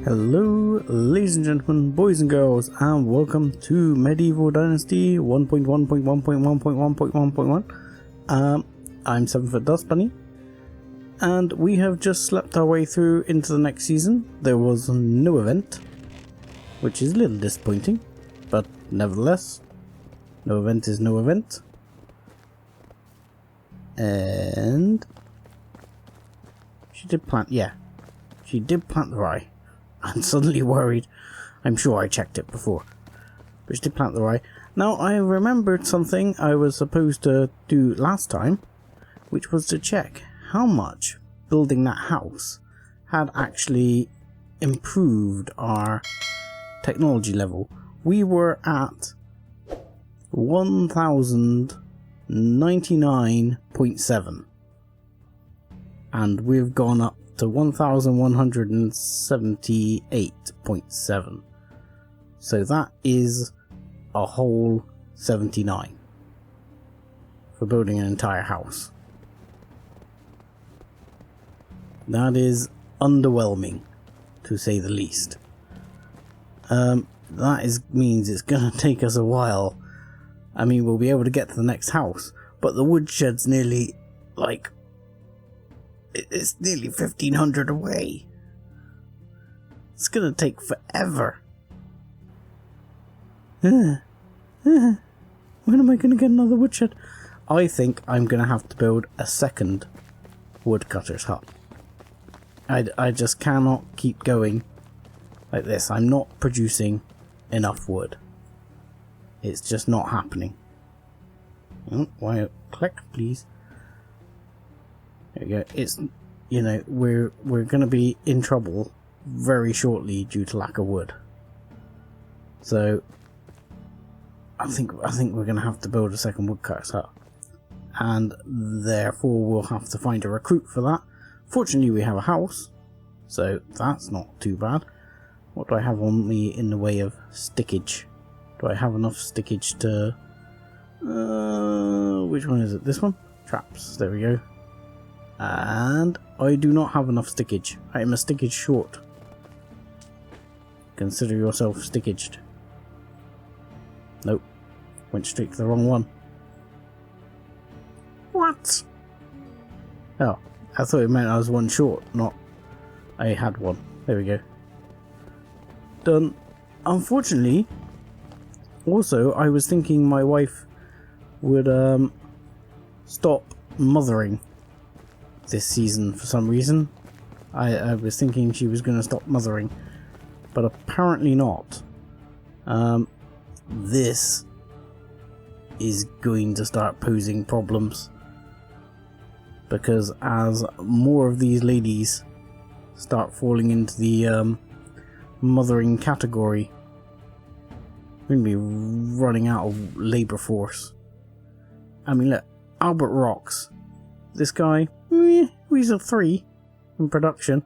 Hello, ladies and gentlemen, boys and girls, and welcome to Medieval Dynasty 1.1.1.1.1.1.1. I'm 7foot Dust Bunny, and we have just slept our way through into the next season. There was no event, which is a little disappointing, but nevertheless, no event is no event. And she did plant, she did plant the rye. I'm suddenly worried. I'm sure I checked it before. But she did plant the rye. Now, I remembered something I was supposed to do last time, which was to check how much building that house had actually improved our technology level. We were at 1099.7, and we've gone up to 1178.7. So that is a whole 79 for building an entire house. That is underwhelming, to say the least. Means it's gonna take us a while. I mean, we'll be able to get to the next house, but the woodshed's nearly, it's nearly 1500 away. It's gonna take forever. When am I gonna get another woodshed? I think I'm gonna have to build a second woodcutter's hut. I just cannot keep going like this. I'm not producing enough wood. It's just not happening. Why? Click, please. There we go. It's, we're going to be in trouble very shortly due to lack of wood. So I think we're going to have to build a second woodcutter's hut, and therefore we'll have to find a recruit for that. Fortunately, we have a house, so that's not too bad. What do I have on me in the way of stickage? Do I have enough stickage to... which one is it? This one? Traps. There we go. And I do not have enough stickage. I am a stickage short. Consider yourself stickaged. Nope. Went straight to the wrong one. What? Oh, I thought it meant I was one short, not I had one. There we go. Done. Unfortunately, also, I was thinking my wife would stop mothering this season for some reason. I was thinking she was going to stop mothering, but apparently not. This is going to start posing problems, because as more of these ladies start falling into the mothering category, we're going to be running out of labour force. I mean, look, Albert Rocks. This guy, he's a 3 in production.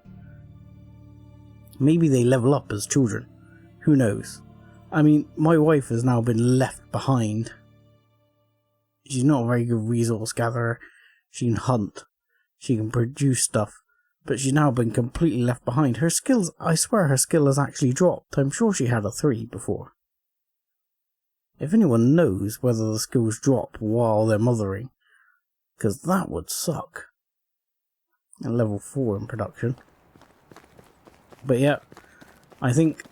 Maybe they level up as children. Who knows? I mean, my wife has now been left behind. She's not a very good resource gatherer. She can hunt. She can produce stuff. But she's now been completely left behind. Her skills, I swear her skill has actually dropped. I'm sure she had a 3 before. If anyone knows whether the skills drop while they're mothering, because that would suck. At level 4 in production. But yeah, I think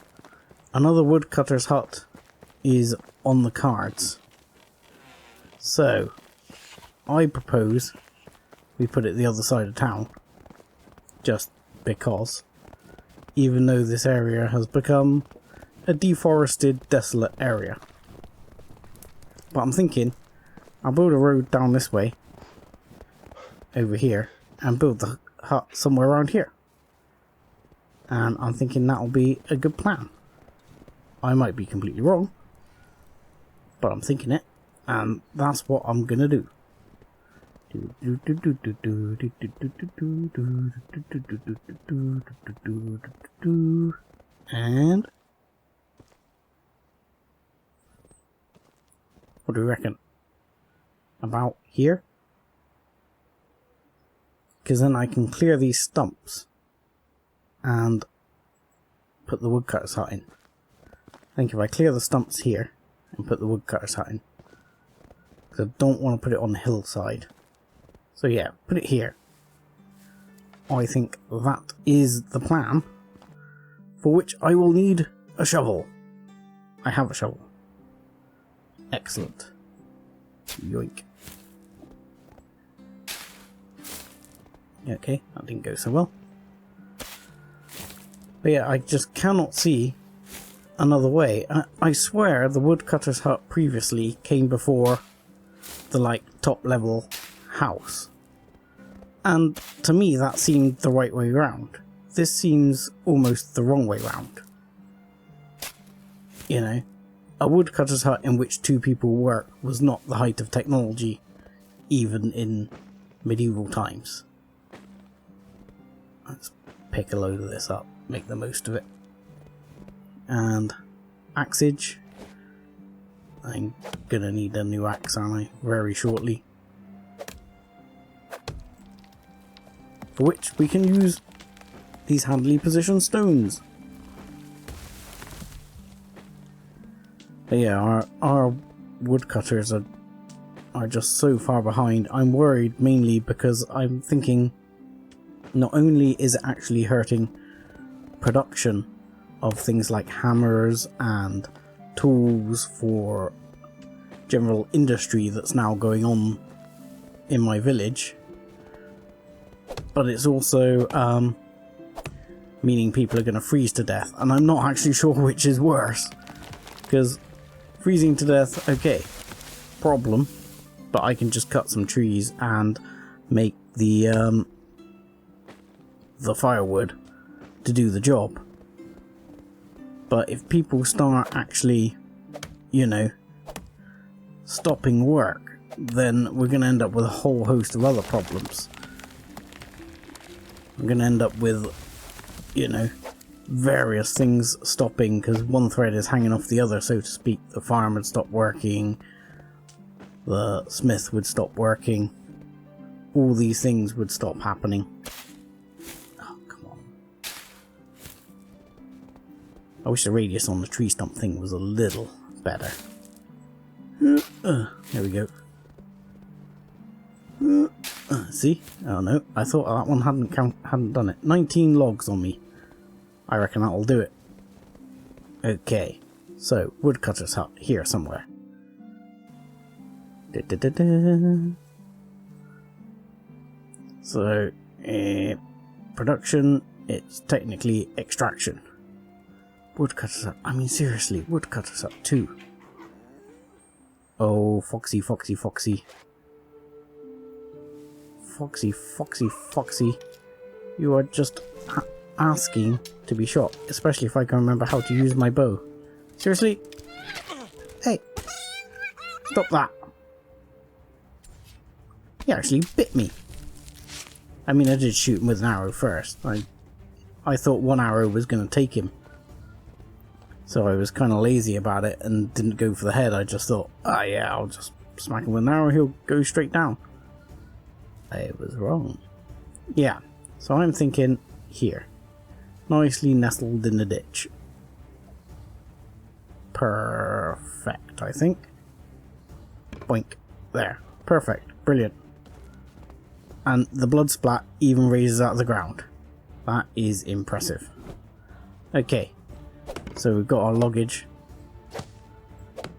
another woodcutter's hut is on the cards. So, I propose we put it the other side of town. Just because. Even though this area has become a deforested, desolate area. But I'm thinking, I'll build a road down this way, over here, and build the hut somewhere around here. And I'm thinking that'll be a good plan. I might be completely wrong, but I'm thinking it, and that's what I'm gonna do. And what do you reckon? About here? Because then I can clear these stumps and put the woodcutter's hut in. I think if I clear the stumps here and put the woodcutter's hut in, because I don't want to put it on the hillside. So yeah, put it here. I think that is the plan, for which I will need a shovel. I have a shovel. Excellent. Yoink. Okay, that didn't go so well. But yeah, I just cannot see another way. I swear the woodcutter's hut previously came before the like top level house. And to me that seemed the right way round. This seems almost the wrong way round. You know, a woodcutter's hut in which 2 people work was not the height of technology, even in medieval times. Let's pick a load of this up, make the most of it. And axage. I'm gonna need a new axe, aren't I? Very shortly. For which we can use these handily positioned stones. But yeah, our woodcutters are just so far behind. I'm worried mainly because I'm thinking not only is it actually hurting production of things like hammers and tools for general industry that's now going on in my village, but it's also meaning people are going to freeze to death, and I'm not actually sure which is worse, because freezing to death, okay, problem, but I can just cut some trees and make the firewood to do the job. But if people start actually, you know, stopping work, then we're going to end up with a whole host of other problems. We're going to end up with, you know, various things stopping because one thread is hanging off the other, so to speak. The farm would stop working, the smith would stop working, all these things would stop happening. Oh, come on. I wish the radius on the tree stump thing was a little better. There we go. See? Oh no, I thought that one hadn't done it. 19 logs on me. I reckon that'll do it. Okay, so woodcutter's hut here somewhere. So, production, it's technically extraction. Woodcutter's hut, I mean seriously, woodcutter's hut too. Oh, Foxy, Foxy, Foxy. Foxy, Foxy, Foxy. You are just asking to be shot, especially if I can remember how to use my bow. Seriously? Hey! Stop that! He actually bit me. I mean, I did shoot him with an arrow first. I thought one arrow was going to take him. So I was kind of lazy about it and didn't go for the head. I just thought, ah yeah, I'll just smack him with an arrow, he'll go straight down. I was wrong. Yeah, so I'm thinking here. Nicely nestled in the ditch. Perfect, I think. Boink. There. Perfect. Brilliant. And the blood splat even raises out of the ground. That is impressive. Okay. So we've got our loggage.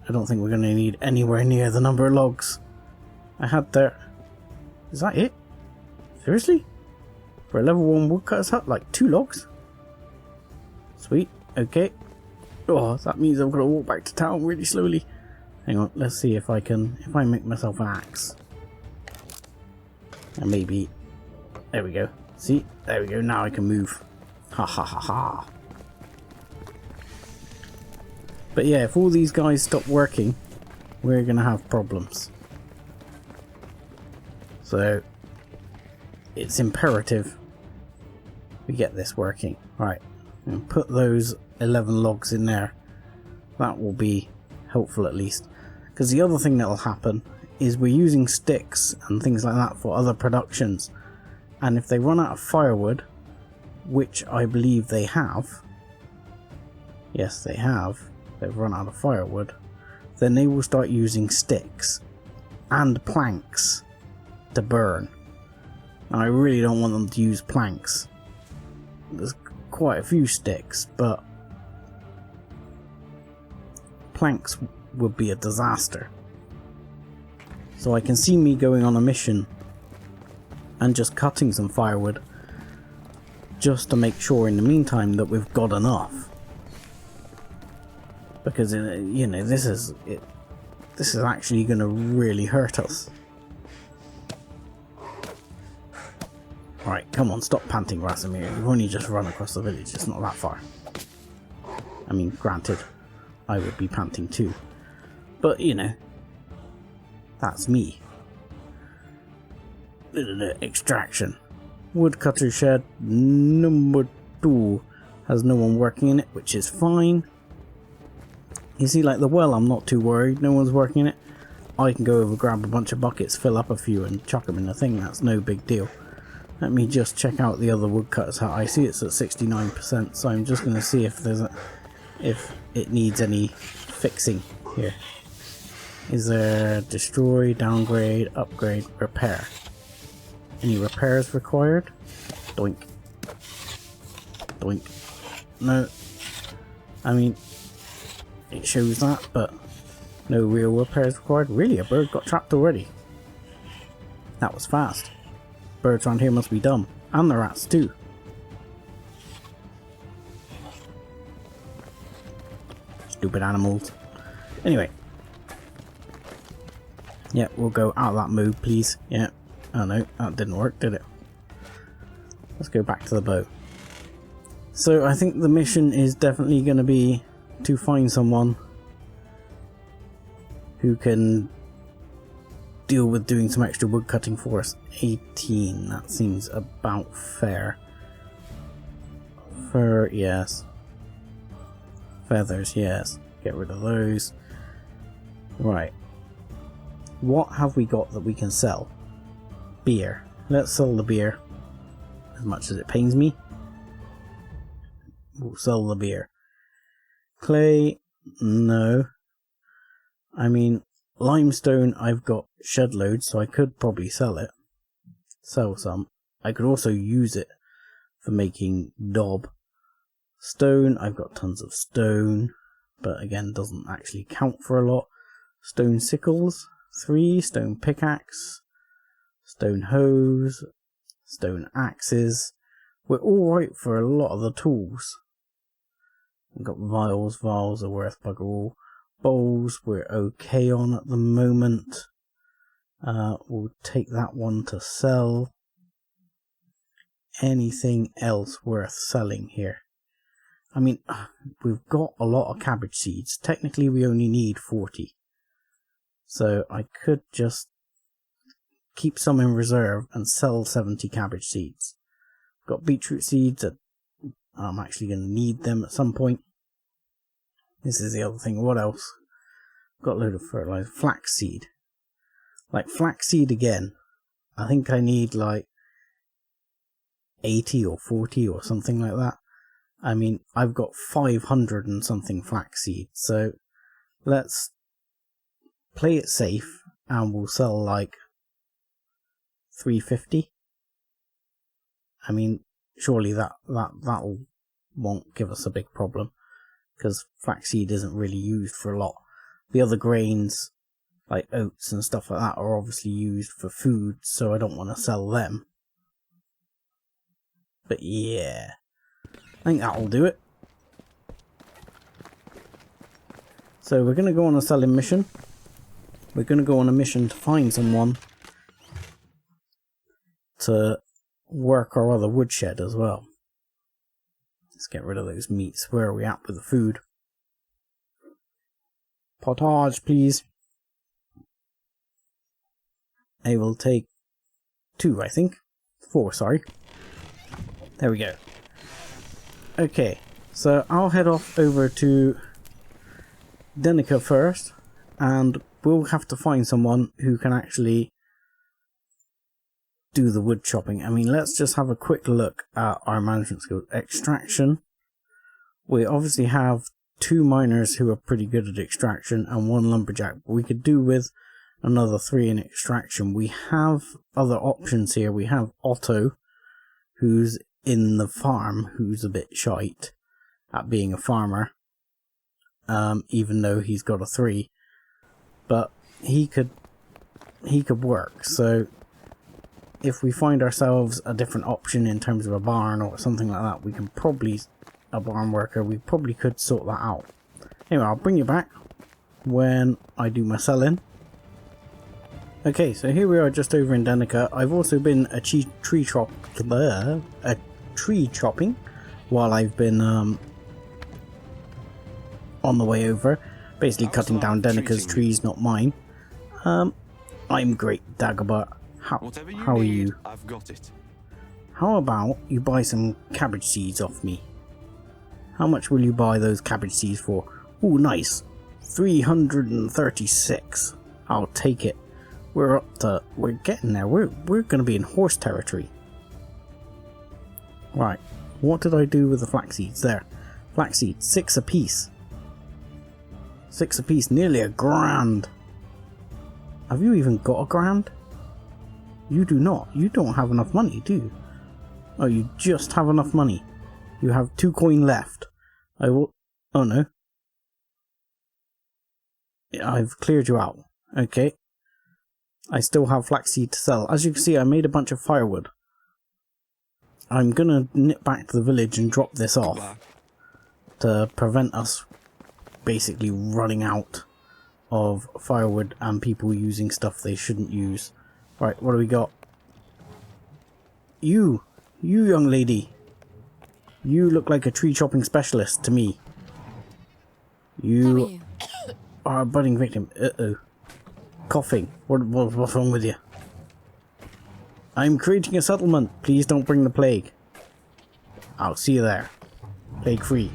I don't think we're going to need anywhere near the number of logs I had there. Is that it? Seriously? For a level 1 woodcutter's hut? Like 2 logs? Sweet. Okay. Oh, that means I've got to walk back to town really slowly. Hang on, let's see if I make myself an axe. And maybe... There we go. See? There we go, now I can move. Ha ha ha ha. But yeah, if all these guys stop working, we're going to have problems. So, it's imperative we get this working. Right, and put those 11 logs in there. That will be helpful at least. Because the other thing that will happen is we're using sticks and things like that for other productions. And if they run out of firewood, which I believe they have, Yes, they have. They've run out of firewood. Then they will start using sticks and planks to burn. And I really don't want them to use planks. There's quite a few sticks, but planks would be a disaster. So I can see me going on a mission and just cutting some firewood just to make sure in the meantime that we've got enough. Because, you know, this is actually going to really hurt us. Alright, come on, stop panting, Rasimir. You've only just run across the village, it's not that far. I mean, granted, I would be panting too. But, you know, that's me. Extraction. Woodcutter shed number 2 has no one working in it, which is fine. You see, like the well, I'm not too worried. No one's working in it. I can go over, grab a bunch of buckets, fill up a few, and chuck them in the thing. That's no big deal. Let me just check out the other woodcutter's hut. I see it's at 69%, so I'm just going to see if if it needs any fixing here. Is there destroy, downgrade, upgrade, repair? Any repairs required? Doink. Doink. No. I mean, it shows that, but no real repairs required. Really, a bird got trapped already. That was fast. Birds around here must be dumb. And the rats too. Stupid animals. Anyway. Yeah, we'll go out of that mode, please. Yeah. Oh no, that didn't work, did it? Let's go back to the bow. So I think the mission is definitely going to be to find someone who can deal with doing some extra wood cutting for us. 18, that seems about fair. Fur, yes. Feathers, yes. Get rid of those. Right. What have we got that we can sell? Beer. Let's sell the beer. As much as it pains me. We'll sell the beer. Clay, no. I mean, limestone, I've got shed loads, so I could probably sell it. Sell some. I could also use it for making daub. Stone, I've got tons of stone, but again, doesn't actually count for a lot. Stone sickles, 3. Stone pickaxe. Stone hose. Stone axes. We're alright for a lot of the tools. We've got vials. Vials are worth bugger all. Bowls we're okay on at the moment. We'll take that one to sell. Anything else worth selling here? I mean, we've got a lot of cabbage seeds. Technically we only need 40. So I could just keep some in reserve and sell 70 cabbage seeds. Got beetroot seeds. I'm actually going to need them at some point. This is the other thing. What else? Got a load of fertilizer. Flaxseed. Like flaxseed again. I think I need like 80 or 40 or something like that. I mean, I've got 500 and something flaxseed. So let's play it safe and we'll sell like 350. I mean, surely that'll won't give us a big problem, because flaxseed isn't really used for a lot. The other grains, like oats and stuff like that, are obviously used for food, so I don't want to sell them. But yeah, I think that'll do it. So we're going to go on a selling mission. We're going to go on a mission to find someone to work our other woodshed as well. Let's get rid of those meats. Where are we at with the food? Potage, please. I will take 2, I think. 4, sorry. There we go. Okay, so I'll head off over to Denica first, and we'll have to find someone who can actually do the wood chopping. I mean, let's just have a quick look at our management skills. Extraction. We obviously have 2 miners who are pretty good at extraction and 1 lumberjack. We could do with another 3 in extraction. We have other options here. We have Otto, who's in the farm, who's a bit shite at being a farmer, even though he's got a 3. But he could work. So if we find ourselves a different option in terms of a barn or something like that, we can probably, a barn worker, we probably could sort that out. Anyway, I'll bring you back when I do my selling. Okay, so here we are just over in Danica. I've also been a tree chopping while I've been on the way over. Basically cutting down Danica's trees, not mine. I'm great, Dagobah. How are you? I've got it. How about you buy some cabbage seeds off me? How much will you buy those cabbage seeds for? Ooh, nice. 336. I'll take it. We're getting there. We're going to be in horse territory. Right. What did I do with the flax seeds? There. Flax seeds, 6 apiece. 6 apiece, nearly £1,000. Have you even got £1,000? You do not. You don't have enough money, do you? Oh, you just have enough money. You have 2 coin left. I will... Oh, no. I've cleared you out. Okay. I still have flaxseed to sell. As you can see, I made a bunch of firewood. I'm gonna nip back to the village and drop this off to prevent us basically running out of firewood and people using stuff they shouldn't use. Right, what do we got? You young lady. You look like a tree chopping specialist to me. You are a budding victim. Uh-oh. Coughing. What's wrong with you? I'm creating a settlement. Please don't bring the plague. I'll see you there. Plague free.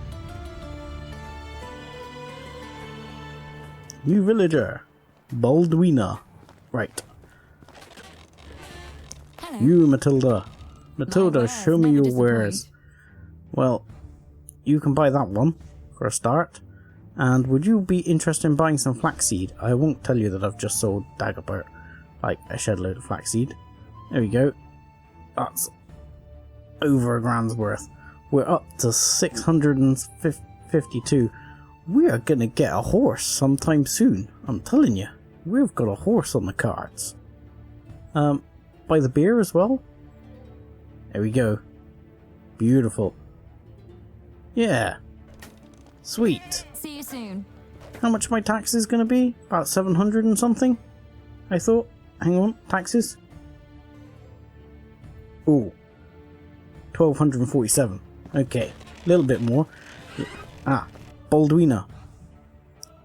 New villager. Baldwina. Right. Hello. You, Matilda. Matilda, show me your wares. Well, you can buy that one for a start. And would you be interested in buying some flaxseed? I won't tell you that I've just sold Dagobert like a shed load of flaxseed. There we go. That's over £1,000's worth. We're up to 652. We are gonna get a horse sometime soon. I'm telling you, we've got a horse on the cards. Buy the beer as well. There we go. Beautiful. Yeah. Sweet. See you soon. How much my tax is going to be? About 700 and something? I thought. Hang on. Taxes? Ooh. 1,247. Okay. A little bit more. Ah. Baldwina.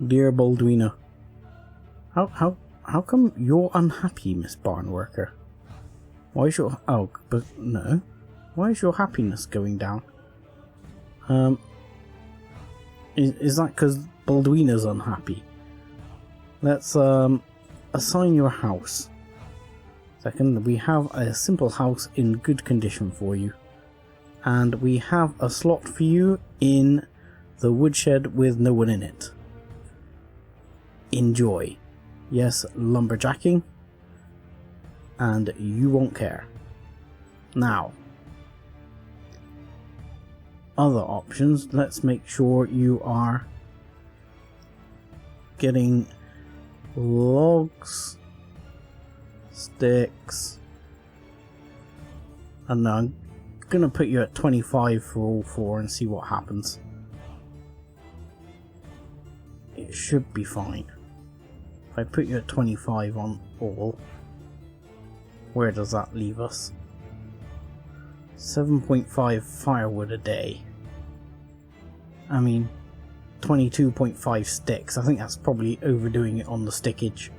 Dear Baldwina. How come you're unhappy, Miss Barn Worker? Why is your... Oh, but no. Why is your happiness going down? Is that because Baldwina's unhappy? Let's assign your house. Second, we have a simple house in good condition for you. And we have a slot for you in the woodshed with no one in it. Enjoy. Yes, lumberjacking. And you won't care. Now, other options. Let's make sure you are getting logs, sticks. And I'm gonna put you at 25 for all 4 and see what happens. It should be fine. If I put you at 25 on all, where does that leave us? 7.5 firewood a day. I mean, 22.5 sticks. I think that's probably overdoing it on the stickage.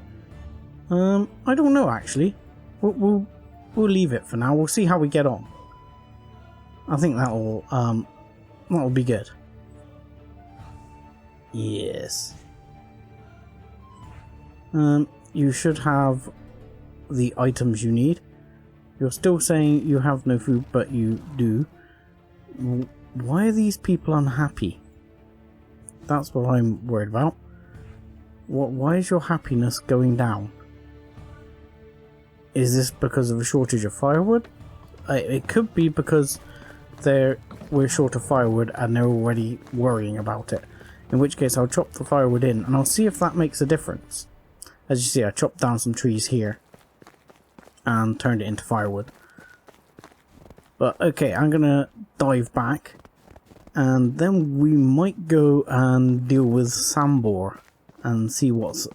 I don't know actually. We'll leave it for now. We'll see how we get on. I think that'll be good. Yes. You should have the items you need. You're still saying you have no food, but you do. Why are these people unhappy? That's what I'm worried about. Why is your happiness going down? Is this because of a shortage of firewood? It could be because we're short of firewood and they're already worrying about it. In which case I'll chop the firewood in and I'll see if that makes a difference. As you see, I chopped down some trees here and turned it into firewood. But okay, I'm gonna dive back and then we might go and deal with Sambor and see what's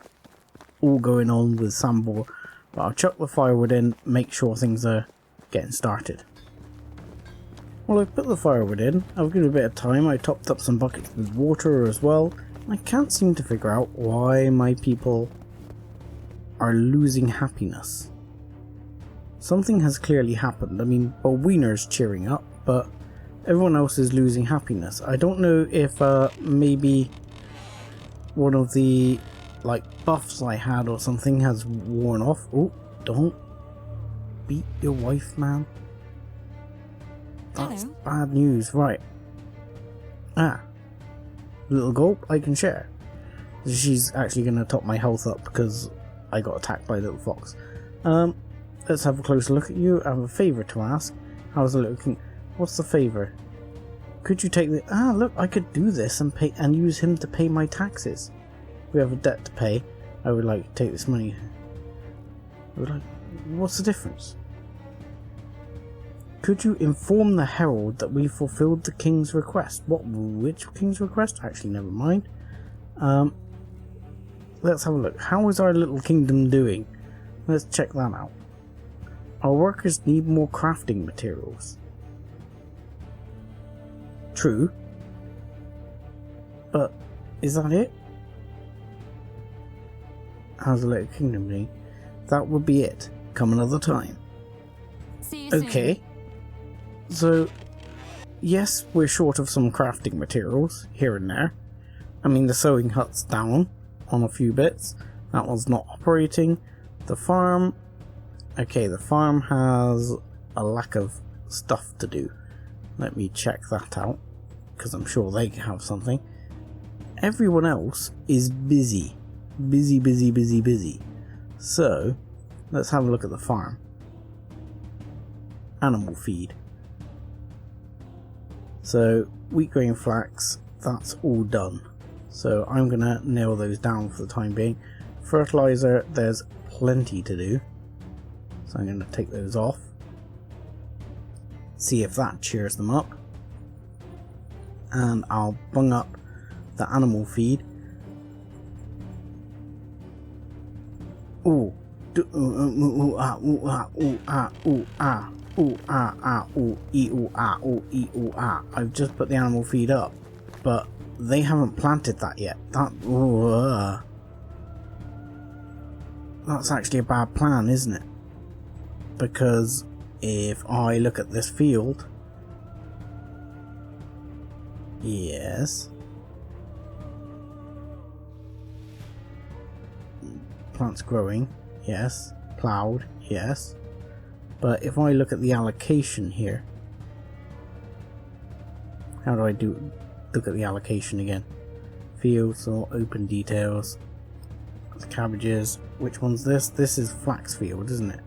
all going on with Sambor. But I'll chuck the firewood in, make sure things are getting started. Well, I've put the firewood in, I've given it a bit of time, I topped up some buckets with water as well. I can't seem to figure out why my people are losing happiness. Something has clearly happened. I mean, well, Wiener's cheering up, but everyone else is losing happiness. I don't know if maybe one of the buffs I had or something has worn off. Oh, don't beat your wife, man. That's bad news. Right. Little gulp I can share. She's actually going to top my health up because I got attacked by a little fox. Let's have a closer look at you. I have a favour to ask. How's the little king? What's the favour? Could you take the... look, I could do this and pay and use him to pay my taxes. We have a debt to pay. I would like to take this money. What's the difference? Could you inform the herald that we fulfilled the king's request? Which king's request? Actually, never mind. Let's have a look. How is our little kingdom doing? Let's check that out. Our workers need more crafting materials. True. But is that it? How's the little kingdom doing? That would be it. Come another time. See you okay. So, yes, we're short of some crafting materials here and there. I mean, the sewing hut's down on a few bits. That one's not operating. The farm... Okay, the farm has a lack of stuff to do. Let me check that out, because I'm sure they have something. Everyone else is busy. Busy, busy, busy, busy. So, let's have a look at the farm. Animal feed. So, wheat, grain, flax, that's all done. So I'm going to nail those down for the time being. Fertilizer, there's plenty to do. So I'm going to take those off. See if that cheers them up. And I'll bung up the animal feed. Ooh. I've just put the animal feed up, but they haven't planted that yet. That's actually a bad plan, isn't it? Because if I look at this field, yes, plants growing, yes, ploughed, yes, but if I look at the allocation here, how do I look at the allocation again? Fields or open details, the cabbages, which one's this? This is flax field, isn't it?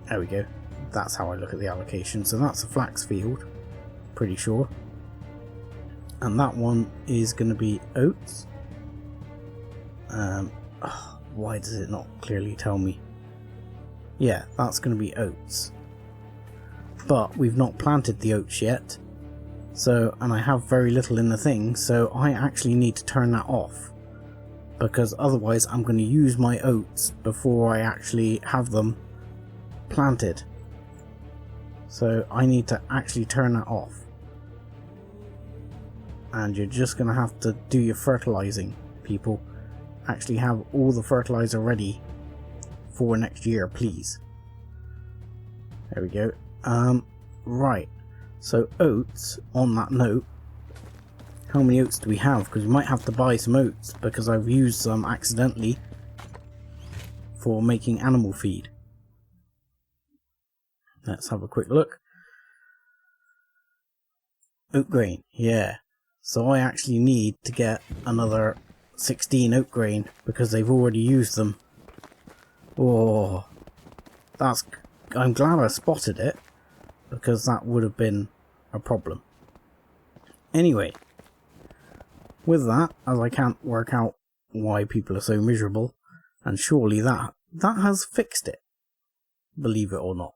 There we go. That's how I look at the allocation. So that's a flax field, pretty sure. And that one is going to be oats. Why does it not clearly tell me? Yeah, that's going to be oats. But we've not planted the oats yet. So, and I have very little in the thing, so I actually need to turn that off. Because otherwise I'm going to use my oats before I actually have them planted. So I need to actually turn that off. And you're just going to have to do your fertilizing, people. Actually have all the fertilizer ready for next year, please. There we go. Right. So oats, on that note, how many oats do we have? Because we might have to buy some oats, because I've used some accidentally for making animal feed. Let's have a quick look. Oat grain, yeah. So I actually need to get another 16 oat grain because they've already used them. Oh, I'm glad I spotted it, because that would have been a problem. Anyway, with that, as I can't work out why people are so miserable, and surely that has fixed it, believe it or not.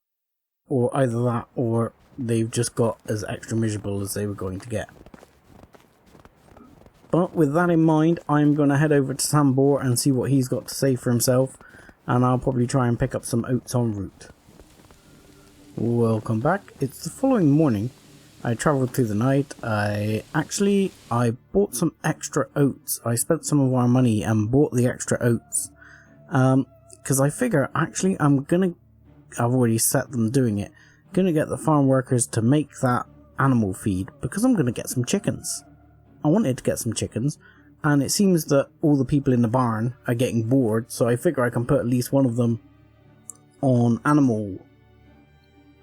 Or either that, or they've just got as extra miserable as they were going to get. But with that in mind, I'm going to head over to Sambor and see what he's got to say for himself, and I'll probably try and pick up some oats en route. Welcome back. It's the following morning. I travelled through the night. I bought some extra oats. I spent some of our money and bought the extra oats. Because I figure, actually, I've already set them doing it. Gonna get the farm workers to make that animal feed, because I'm gonna get some chickens. I wanted to get some chickens, and it seems that all the people in the barn are getting bored, so I figure I can put at least one of them on animal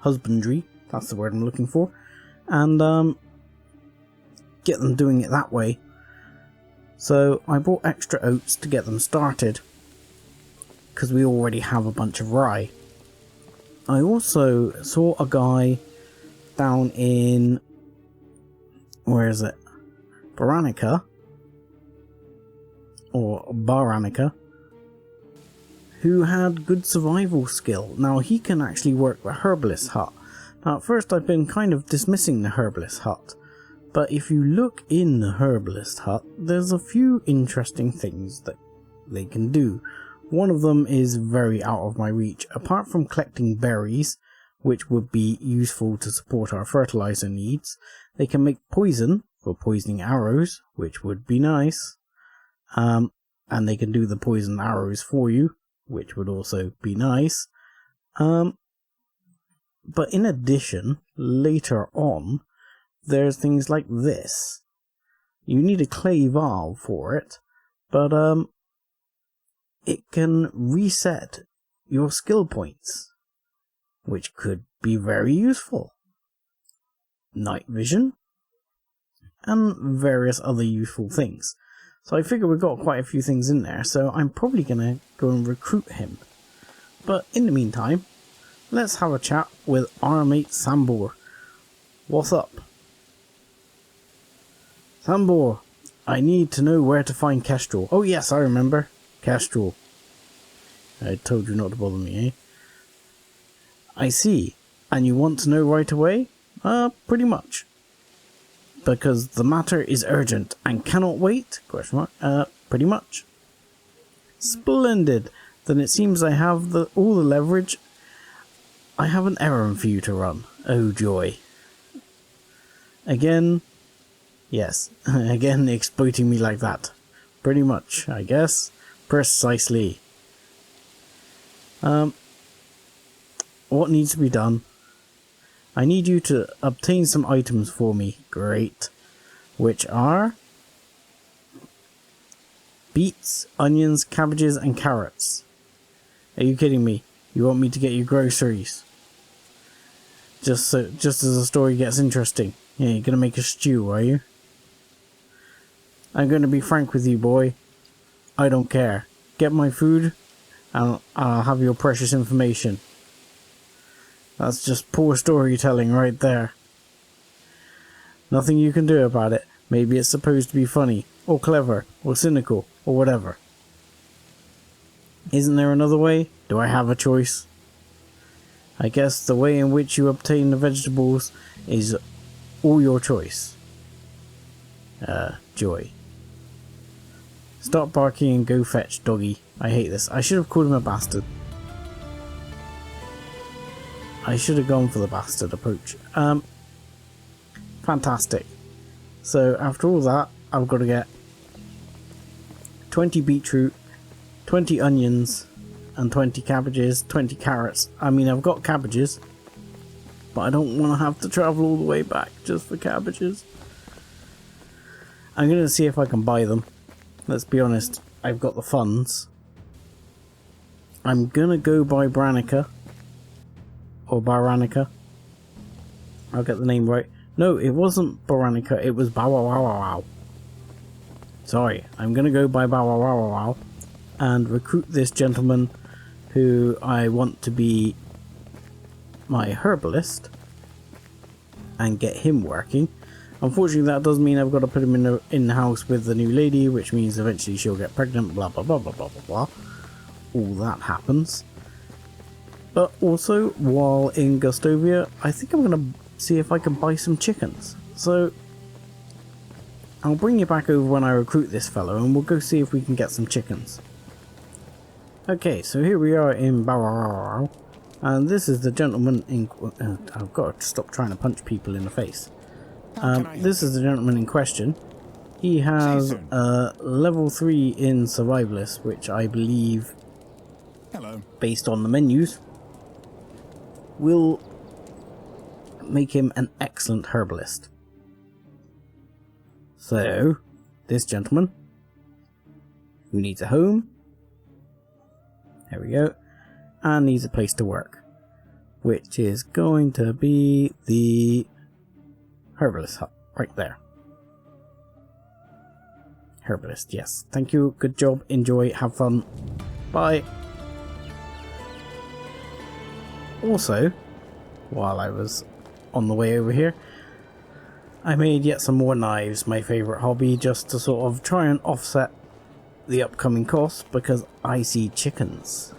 husbandry, that's the word I'm looking for, and get them doing it that way. So I bought extra oats to get them started, because we already have a bunch of rye. I also saw a guy down in, where is it, Baranica, who had good survival skill. Now he can actually work the herbalist hut. Now at first I've been kind of dismissing the herbalist hut, but if you look in the herbalist hut, there's a few interesting things that they can do. One of them is very out of my reach. Apart from collecting berries, which would be useful to support our fertilizer needs, they can make poison for poisoning arrows, which would be nice. And they can do the poison arrows for you, which would also be nice. But in addition, later on, there's things like this. You need a clay valve for it, but it can reset your skill points, which could be very useful. Night vision, and various other useful things. So I figure we've got quite a few things in there, so I'm probably going to go and recruit him. But in the meantime, let's have a chat with our mate Sambor. What's up? Sambor, I need to know where to find Kestrel. Oh yes, I remember. Kestrel. I told you not to bother me, eh? I see. And you want to know right away? Pretty much. Because the matter is urgent and cannot wait? Pretty much. Splendid. Then it seems I have all the leverage. I have an errand for you to run. Oh joy. Again? Yes. Again exploiting me like that. Pretty much, I guess. Precisely. What needs to be done? I need you to obtain some items for me. Great. Which are beets, onions, cabbages, and carrots. Are you kidding me? You want me to get you groceries? Just as the story gets interesting. Yeah, you're gonna make a stew, are you? I'm gonna be frank with you, boy. I don't care. Get my food, and I'll have your precious information. That's just poor storytelling right there. Nothing you can do about it. Maybe it's supposed to be funny, or clever, or cynical, or whatever. Isn't there another way? Do I have a choice? I guess the way in which you obtain the vegetables is all your choice. Joy. Stop barking and go fetch, doggy. I hate this. I should have called him a bastard. I should have gone for the bastard approach. Fantastic. So after all that, I've got to get 20 beetroot, 20 onions, and 20 cabbages, 20 carrots. I mean, I've got cabbages, but I don't want to have to travel all the way back just for cabbages. I'm going to see if I can buy them. Let's be honest, I've got the funds. I'm going to go buy Branica. Or Baranica. I'll get the name right. No, it wasn't Baranica, it was Bow Wow Wow Wow Wow. Sorry, I'm gonna go by Bow Wow Wow Wow Wow and recruit this gentleman who I want to be my herbalist and get him working. Unfortunately, that does mean I've got to put him in the house with the new lady, which means eventually she'll get pregnant, blah blah blah blah blah blah blah. All that happens. But also, while in Gustovia, I think I'm going to see if I can buy some chickens. So, I'll bring you back over when I recruit this fellow, and we'll go see if we can get some chickens. Okay, so here we are in Barrow, and this is the gentleman in... I've got to stop trying to punch people in the face. This is the gentleman in question. He has level 3 in Survivalist, which I believe, based on the menus, will make him an excellent herbalist. So, this gentleman, who needs a home, there we go, and needs a place to work, which is going to be the herbalist hut, right there. Herbalist, yes. Thank you, good job, enjoy, have fun, bye. Also, while I was on the way over here, I made yet some more knives, my favourite hobby, just to sort of try and offset the upcoming costs, because I see chickens.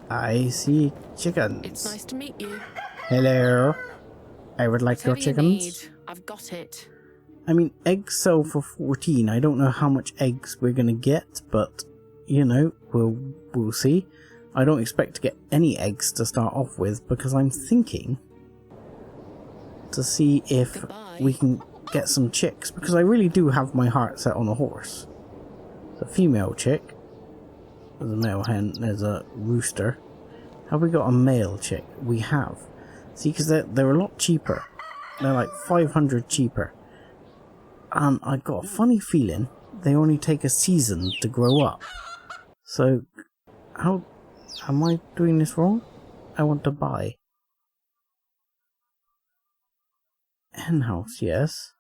I see chickens. It's nice to meet you. Hello. I would like your Whatever you chickens. need, I've got it. I mean, eggs sell for 14. I don't know how much eggs we're going to get, but, you know, we'll see. I don't expect to get any eggs to start off with, because I'm thinking to see if we can get some chicks, because I really do have my heart set on a horse. It's a female chick. There's a male hen, there's a rooster. Have we got a male chick? We have. See, because they're a lot cheaper. They're like 500 cheaper. And I got a funny feeling they only take a season to grow up. So, how am I doing this wrong? I want to buy. Hen house, yes.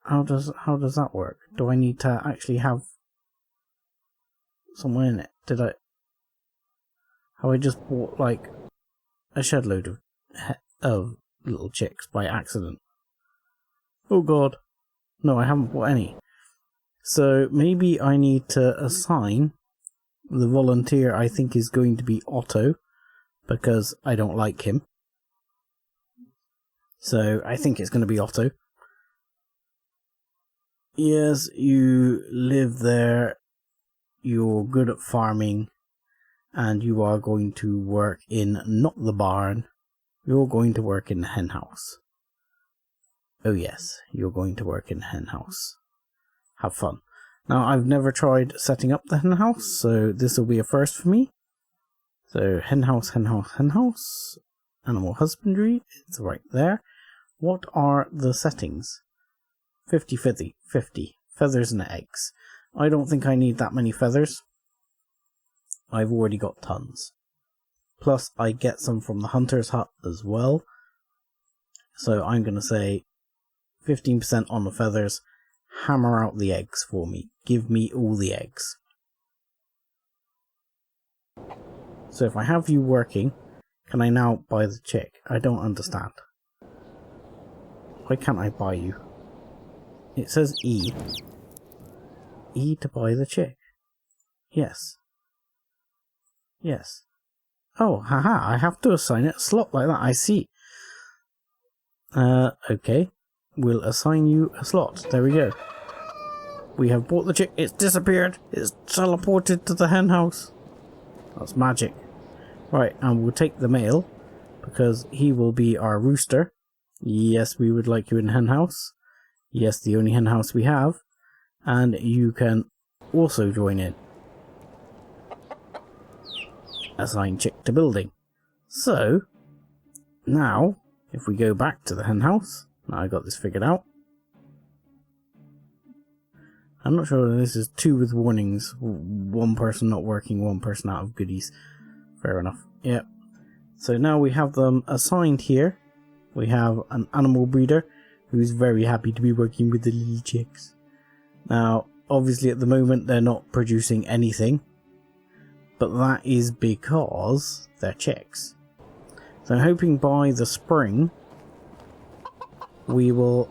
How does that work? Do I need to actually have someone in it? Have I just bought like a shed load of little chicks by accident? Oh god. No, I haven't bought any. So maybe I need to assign the volunteer. I think is going to be Otto, because I don't like him. So I think it's going to be Otto. Yes, you live there, you're good at farming, and you are going to work in not the barn, you're going to work in the hen house. Oh yes, you're going to work in the hen house. Have fun. Now, I've never tried setting up the hen house, so this will be a first for me. So, hen house, hen house, hen house. Animal husbandry, it's right there. What are the settings? 50 feathers and eggs. I don't think I need that many feathers. I've already got tons. Plus I get some from the hunter's hut as well. So I'm going to say 15% on the feathers. Hammer out the eggs for me. Give me all the eggs. So if I have you working, can I now buy the chick? I don't understand. Why can't I buy you? It says E. E to buy the chick. Yes. Yes. Oh, haha, I have to assign it a slot like that, I see. Okay. We'll assign you a slot. There we go. We have bought the chick. It's disappeared. It's teleported to the hen house. That's magic. Right, and we'll take the male, because he will be our rooster. Yes, we would like you in hen house. Yes, the only hen house we have. And you can also join in. Assign chick to building. So, now, if we go back to the hen house, now I got this figured out. I'm not sure whether this is 2 with warnings. 1 person not working, 1 person out of goodies. Fair enough. Yep. So now we have them assigned here. We have an animal breeder who's very happy to be working with the little chicks. Now, obviously at the moment they're not producing anything, but that is because they're chicks. So I'm hoping by the spring we will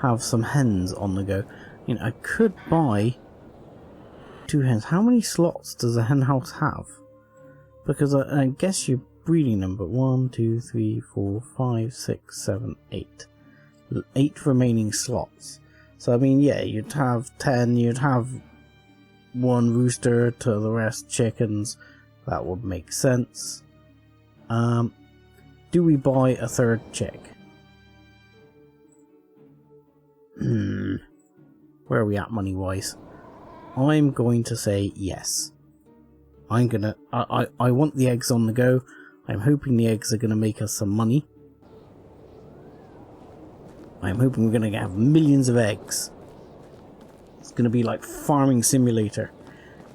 have some hens on the go. You know, I could buy 2 hens. How many slots does a hen house have? Because I guess you're breeding them, but 1, 2, 3, 4, 5, 6, 7, 8. 8 remaining slots. So I mean, yeah, you'd have 10, you'd have 1 rooster to the rest chickens. That would make sense. Do we buy a 3rd chick? Where are we at money wise? I'm going to say yes. I want the eggs on the go. I'm hoping the eggs are going to make us some money. I'm hoping we're going to have millions of eggs. It's going to be like Farming Simulator.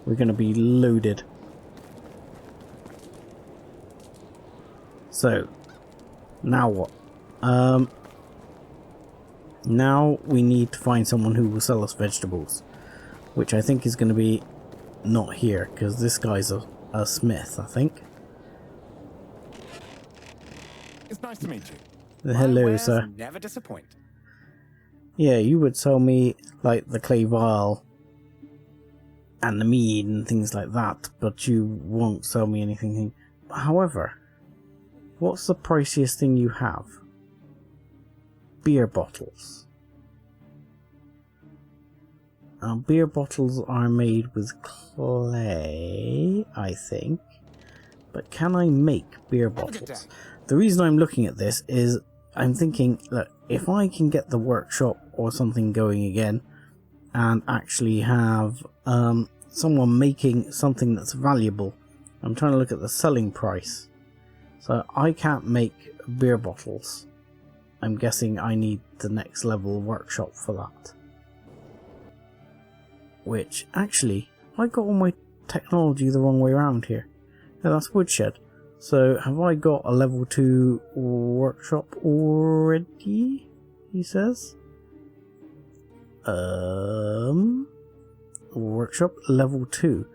We're going to be loaded. So, now what? Now we need to find someone who will sell us vegetables, which I think is going to be not here, because this guy's a smith, I think. It's nice to meet you. Hello, sir. Never disappoint. Yeah, you would sell me like the clay vial and the mead and things like that, but you won't sell me anything. However, what's the priciest thing you have? Beer bottles. Now, beer bottles are made with clay, I think. But can I make beer bottles? The reason I'm looking at this is I'm thinking, look, if I can get the workshop or something going again and actually have someone making something that's valuable, I'm trying to look at the selling price. So I can't make beer bottles. I'm guessing I need the next level workshop for that. Which, actually, I got all my technology the wrong way around here. Yeah, that's woodshed. So, have I got a level 2 workshop already? He says. Workshop level 2.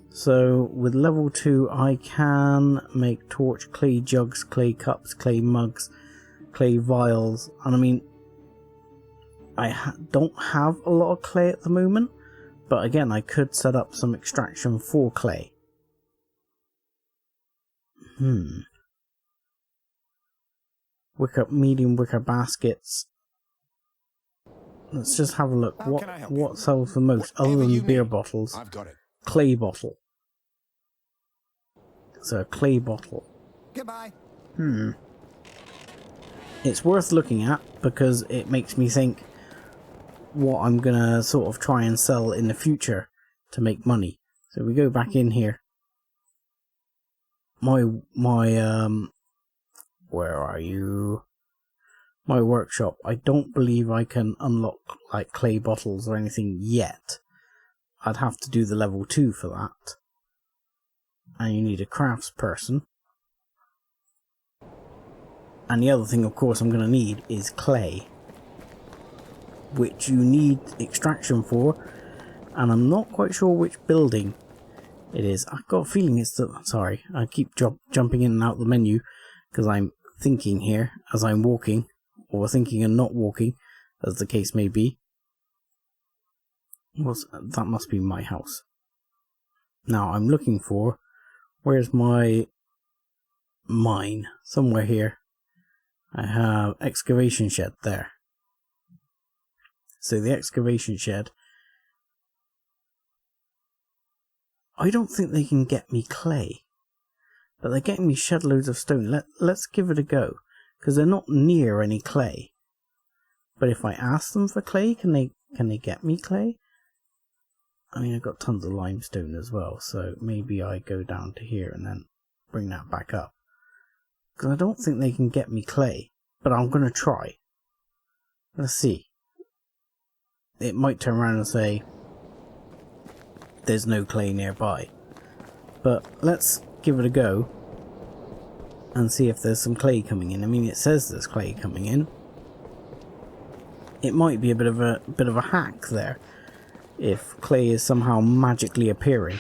So, with level 2, I can make torch, clay jugs, clay cups, clay mugs, clay vials, and I mean, I don't have a lot of clay at the moment, but again, I could set up some extraction for clay. Medium wicker baskets. Let's just have a look. What sells the most other than beer bottles? I've got it. Clay bottle. So a clay bottle. Goodbye. It's worth looking at because it makes me think what I'm gonna sort of try and sell in the future to make money. So we go back in here. Where are you? My workshop. I don't believe I can unlock like clay bottles or anything yet. I'd have to do the level 2 for that. And you need a crafts person. And the other thing, of course, I'm going to need is clay, which you need extraction for, and I'm not quite sure which building it is. I've got a feeling it's the... Sorry, I keep jumping in and out the menu because I'm thinking here as I'm walking, or thinking and not walking, as the case may be. That must be my house. Now I'm looking for... Where's my mine? Somewhere here. I have excavation shed there. So the excavation shed, I don't think they can get me clay, but they're getting me shed loads of stone. Let's give it a go, because they're not near any clay. But if I ask them for clay, can they get me clay? I mean, I've got tons of limestone as well, so maybe I go down to here and then bring that back up. Because I don't think they can get me clay, but I'm going to try. Let's see. It might turn around and say there's no clay nearby. But let's give it a go and see if there's some clay coming in. I mean, it says there's clay coming in. It might be a bit of a hack there, if clay is somehow magically appearing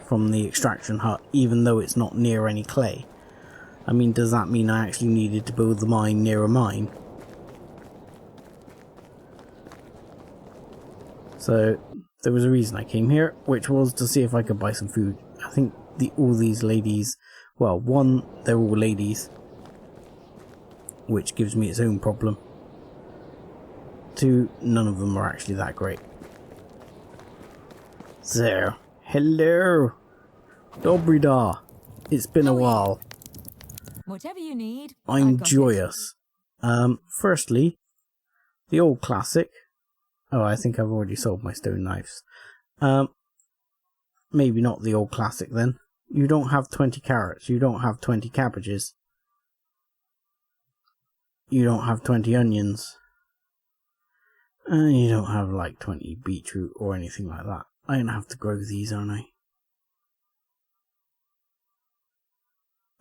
from the extraction hut, even though it's not near any clay. I mean, does that mean I actually needed to build the mine near a mine? So there was a reason I came here, which was to see if I could buy some food. I think all these ladies, well, one, they're all ladies, which gives me its own problem. Two, none of them are actually that great. So, hello, Dobry da. It's been a while. Whatever you need, I'm joyous. Firstly, the old classic. Oh, I think I've already sold my stone knives. Maybe not the old classic then. You don't have 20 carrots. You don't have 20 cabbages. You don't have 20 onions. And you don't have like 20 beetroot or anything like that. I'm gonna have to grow these, aren't I?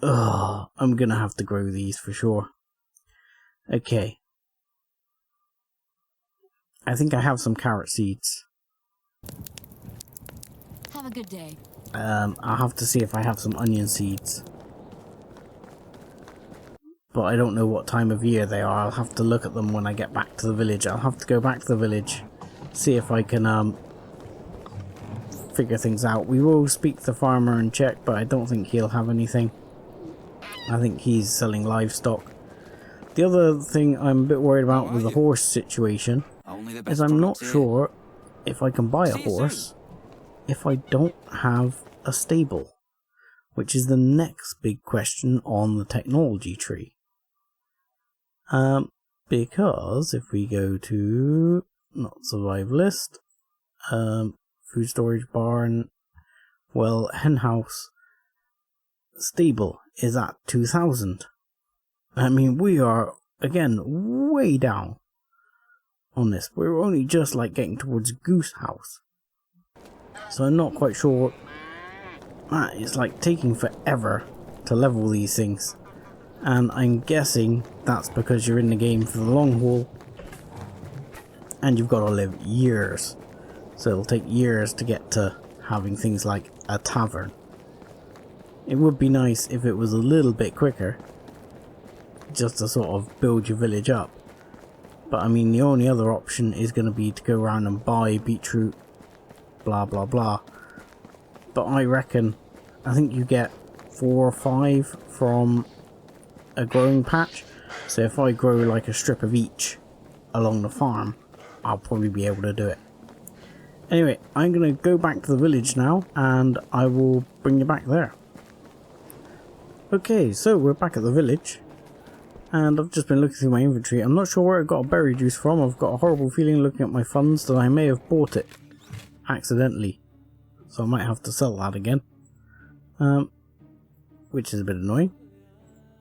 Ugh, I'm gonna have to grow these for sure. Okay. I think I have some carrot seeds. Have a good day. I'll have to see if I have some onion seeds. But I don't know what time of year they are. I'll have to look at them when I get back to the village. I'll have to go back to the village, see if I can figure things out. We will speak to the farmer and check, but I don't think he'll have anything. I think he's selling livestock. The other thing I'm a bit worried about with the horse situation is I'm not sure if I can buy a horse if I don't have a stable, which is the next big question on the technology tree. Because if we go to not survivalist, food storage barn, well, hen house, stable is at 2000. I mean, we are again way down on this. We're only just like getting towards goose house, so I'm not quite sure. It's like taking forever to level these things. And I'm guessing that's because you're in the game for the long haul and you've got to live years. So it'll take years to get to having things like a tavern. It would be nice if it was a little bit quicker, just to sort of build your village up. But I mean, the only other option is going to be to go around and buy beetroot, blah blah blah. But I think you get 4 or 5 from a growing patch, so if I grow like a strip of each along the farm, I'll probably be able to do it. Anyway, I'm going to go back to the village now and I will bring you back there. Okay, so we're back at the village and I've just been looking through my inventory. I'm not sure where I got a berry juice from. I've got a horrible feeling looking at my funds that I may have bought it accidentally, so I might have to sell that again, which is a bit annoying.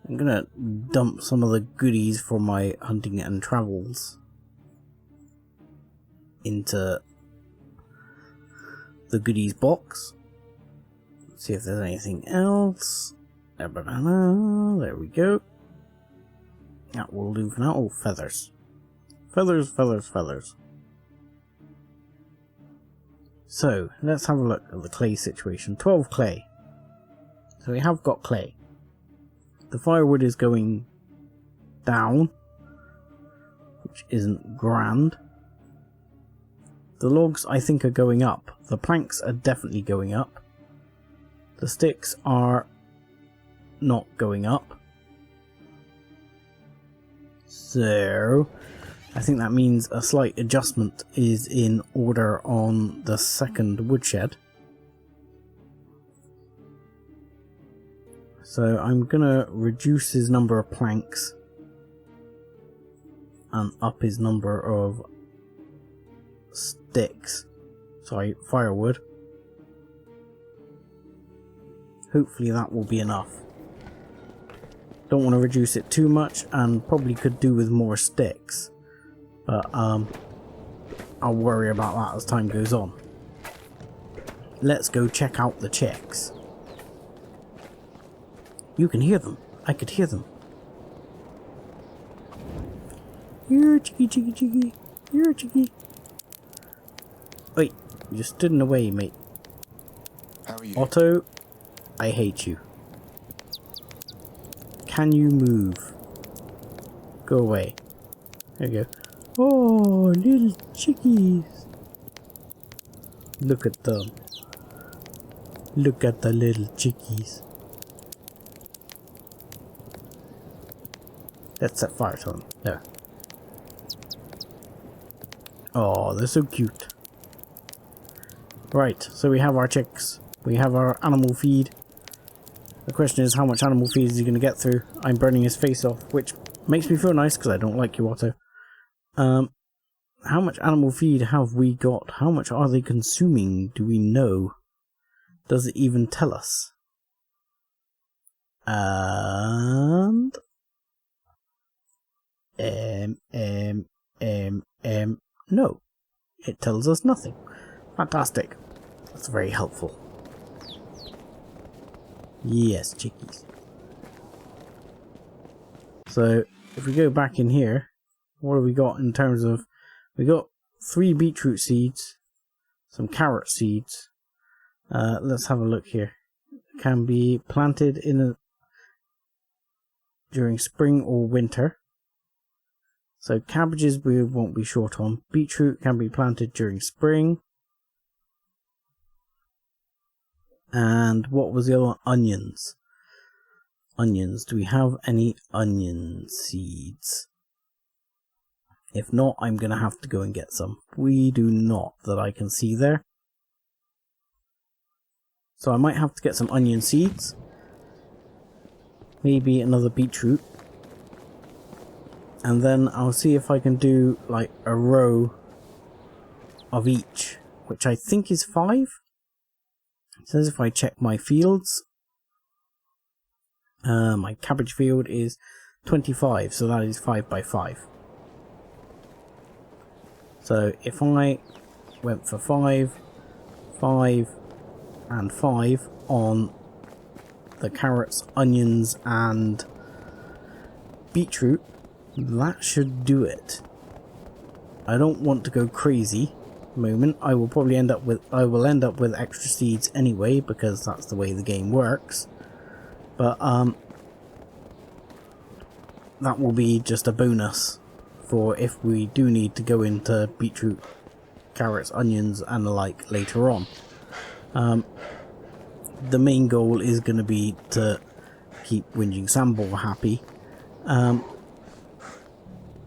I'm gonna dump some of the goodies from my hunting and travels into the goodies box. See if there's anything else. There we go. That will do for now. Oh, feathers. Feathers, feathers, feathers. So, let's have a look at the clay situation. 12 clay. So we have got clay. The firewood is going down, which isn't grand. The logs, I think, are going up. The planks are definitely going up. The sticks are not going up. So, I think that means a slight adjustment is in order on the second woodshed. So I'm gonna reduce his number of planks and up his number of sticks. Sorry, firewood. Hopefully that will be enough. Don't want to reduce it too much and probably could do with more sticks. But I'll worry about that as time goes on. Let's go check out the chicks. You can hear them. I could hear them. You're chicky, chicky, chicky. You're chicky. Wait, you stood in the way, mate. How are you? Otto, I hate you. Can you move? Go away. There you go. Oh, little chickies. Look at them. Look at the little chickies. Let's set fire to them. There. Oh, they're so cute. Right, so we have our chicks. We have our animal feed. The question is, how much animal feed is he going to get through? I'm burning his face off, which makes me feel nice because I don't like you, Otto. How much animal feed have we got? How much are they consuming? Do we know? Does it even tell us? And... no. It tells us nothing. Fantastic. That's very helpful. Yes, chickies. So, if we go back in here, what have we got in terms of... We got 3 beetroot seeds, some carrot seeds. Let's have a look here. Can be planted during spring or winter. So cabbages we won't be short on. Beetroot can be planted during spring. And what was the other one? Onions. Onions. Do we have any onion seeds? If not, I'm going to have to go and get some. We do not, that I can see there. So I might have to get some onion seeds. Maybe another beetroot. And then I'll see if I can do like a row of each, which I think is 5. It says if I check my fields, my cabbage field is 25, so that is 5 by 5. So if I went for 5, 5 and 5 on the carrots, onions and beetroot, that should do it. I don't want to go crazy at the moment. I will probably end up with extra seeds anyway, because that's the way the game works. But that will be just a bonus for if we do need to go into beetroot, carrots, onions and the like later on. The main goal is going to be to keep Whinging Sandball happy. And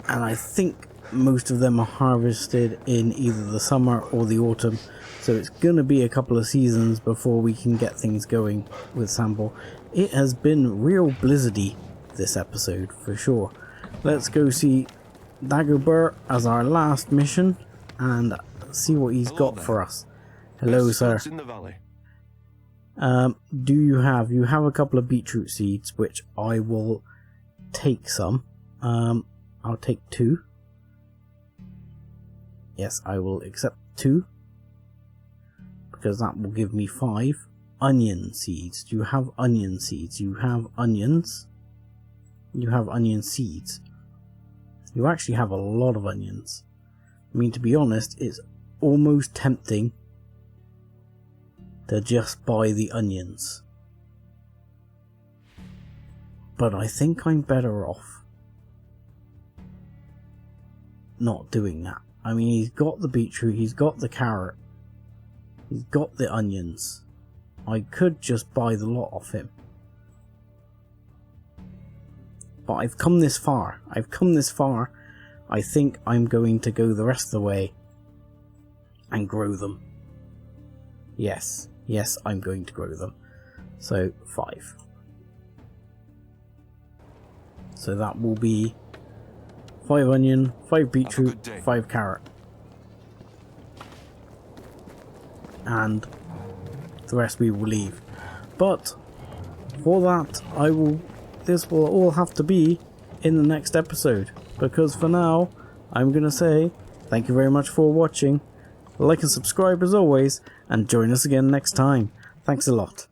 I think most of them are harvested in either the summer or the autumn, so it's going to be a couple of seasons before we can get things going with Sandball. It has been real blizzardy this episode for sure. Let's go see Dagobert as our last mission and see what he's got for us. Hello, sir. In the valley. You have a couple of beetroot seeds, which I will take some. I'll take 2. Yes, I will accept 2. Because that will give me 5. Onion seeds. Do you have onion seeds? You have onions. You have onion seeds. You actually have a lot of onions. I mean, to be honest, it's almost tempting to just buy the onions. But I think I'm better off not doing that. I mean, he's got the beetroot, he's got the carrot, he's got the onions. I could just buy the lot off him. But I've come this far. I think I'm going to go the rest of the way and grow them. Yes, I'm going to grow them. So 5. So that will be 5 onion, 5 beetroot, 5 carrot. And the rest we will leave. But for that, this will all have to be in the next episode. Because for now, I'm going to say thank you very much for watching. Like and subscribe as always, and join us again next time. Thanks a lot.